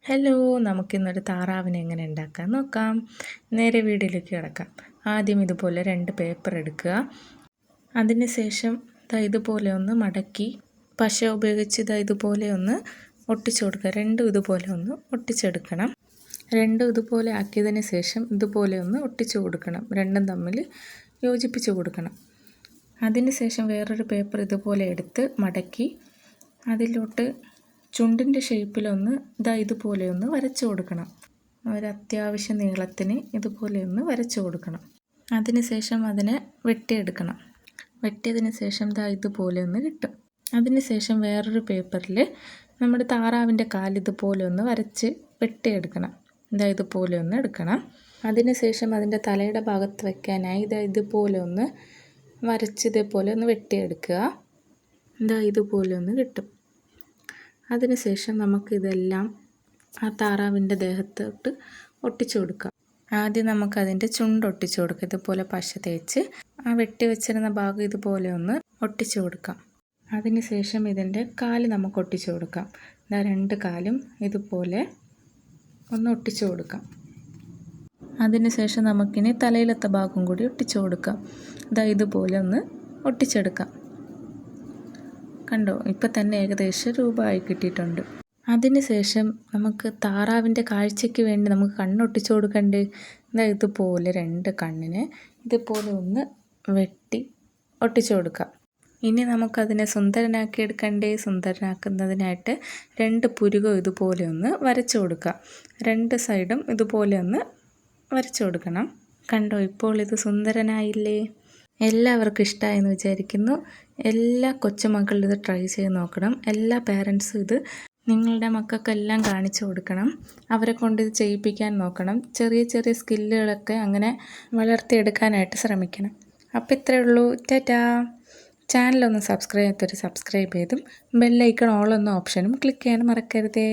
Hello, നമുക്കിന്നൊരു താറാവിനെ എങ്ങനെ ഉണ്ടാക്കാൻ നോക്കാം. നേരെ വീഡിയോയിലേക്ക് കിടക്കാം. ആദ്യം ഇതുപോലെ 2 പേപ്പർ എടുക്കുക. അതിന് ശേഷം ഇതുപോലെ ഒന്ന് മടക്കി പശ ഉപയോഗിച്ച് ഇതുപോലെ ഒന്ന് ഒട്ടിച്ചു കൊടുക്കുക. രണ്ടും ഇതുപോലെ ഒന്ന് ഒട്ടിച്ചെടുക്കണം. രണ്ടും ഇതുപോലെ ആക്കിയതിന് ശേഷം ഇതുപോലെ ഒന്ന് ഒട്ടിച്ചു കൊടുക്കണം. രണ്ടും തമ്മിൽ യോജിപ്പിച്ച് കൊടുക്കണം. അതിന് ശേഷം വേറൊരു പേപ്പർ ഇതുപോലെ എടുത്ത് മടക്കി അതിലോട്ട് ചുണ്ടിൻ്റെ ഷേപ്പിലൊന്ന് ഇതുപോലെ ഒന്ന് വരച്ചു കൊടുക്കണം. അത്യാവശ്യം നീളത്തിന് ഇതുപോലെ ഒന്ന് വരച്ചു കൊടുക്കണം. അതിന് ശേഷം അതിനെ വെട്ടിയെടുക്കണം. വെട്ടിയതിന് ശേഷം ഇതുപോലെ ഒന്ന് കിട്ടും. അതിന് ശേഷം വേറൊരു പേപ്പറിൽ നമ്മുടെ താറാവിൻ്റെ കാല് ഇതുപോലെ ഒന്ന് വരച്ച് വെട്ടിയെടുക്കണം. ഇതുപോലെ ഒന്ന് എടുക്കണം. അതിന് ശേഷം അതിൻ്റെ തലയുടെ ഭാഗത്ത് വയ്ക്കാനായി ഇതുപോലെ ഒന്ന് വരച്ച് ഇതേപോലെ ഒന്ന് വെട്ടിയെടുക്കുക. ഇതുപോലെ ഒന്ന് കിട്ടും. അതിനുശേഷം നമുക്കിതെല്ലാം ആ താറാവിൻ്റെ ദേഹത്തോട്ട് ഒട്ടിച്ചു കൊടുക്കാം. ആദ്യം നമുക്കതിൻ്റെ ചുണ്ട് ഒട്ടിച്ചു കൊടുക്കാം. ഇതുപോലെ പശ തേച്ച് ആ വെട്ടി വെച്ചിരുന്ന ഭാഗം ഇതുപോലെ ഒന്ന് ഒട്ടിച്ചു കൊടുക്കാം. അതിനുശേഷം ഇതിൻ്റെ കാല് നമുക്ക് ഒട്ടിച്ചു കൊടുക്കാം. 2 കാലും ഇതുപോലെ ഒന്ന് ഒട്ടിച്ചു കൊടുക്കാം. അതിനുശേഷം നമുക്കിനി തലയിലത്തെ ഭാഗം കൂടി ഒട്ടിച്ചു കൊടുക്കാം. ഇതുപോലെ ഒന്ന് ഒട്ടിച്ചെടുക്കാം. കണ്ടോ, ഇപ്പം തന്നെ ഏകദേശം രൂപമായി കിട്ടിയിട്ടുണ്ട്. അതിന് ശേഷം നമുക്ക് താറാവിൻ്റെ കാഴ്ചയ്ക്ക് വേണ്ടി നമുക്ക് കണ്ണൊട്ടിച്ചു കൊടുക്കണ്ടേ. ഇതുപോലെ 2 കണ്ണിന് ഇതുപോലെ ഒന്ന് വെട്ടി ഒട്ടിച്ചു കൊടുക്കാം. ഇനി നമുക്കതിനെ സുന്ദരനാക്കി എടുക്കണ്ടേ. സുന്ദരനാക്കുന്നതിനായിട്ട് 2 പുരുകം ഇതുപോലെ ഒന്ന് വരച്ചു കൊടുക്കാം. 2 സൈഡും ഇതുപോലെ ഒന്ന് വരച്ചു കൊടുക്കണം. കണ്ടോ, ഇപ്പോൾ ഇത് സുന്ദരനായില്ലേ. എല്ലാവർക്കും ഇഷ്ടമായെന്ന് വിചാരിക്കുന്നു. എല്ലാ കൊച്ചുമക്കളും ഇത് ട്രൈ ചെയ്ത് നോക്കണം. എല്ലാ പേരൻസും ഇത് നിങ്ങളുടെ മക്കൾക്കെല്ലാം കാണിച്ചു കൊടുക്കണം. അവരെ കൊണ്ട് ഇത് ചെയ്യിപ്പിക്കാൻ നോക്കണം. ചെറിയ ചെറിയ സ്കില്ലുകളൊക്കെ അങ്ങനെ വളർത്തിയെടുക്കാനായിട്ട് ശ്രമിക്കണം. അപ്പോൾ ഇത്രയേ ഉള്ളൂ. ടാറ്റാ. ചാനലൊന്ന് സബ്സ്ക്രൈബ് ചെയ്തും ബെല്ലൈക്കൺ ഓൾ എന്ന ഓപ്ഷനും ക്ലിക്ക് ചെയ്യാൻ മറക്കരുതേ.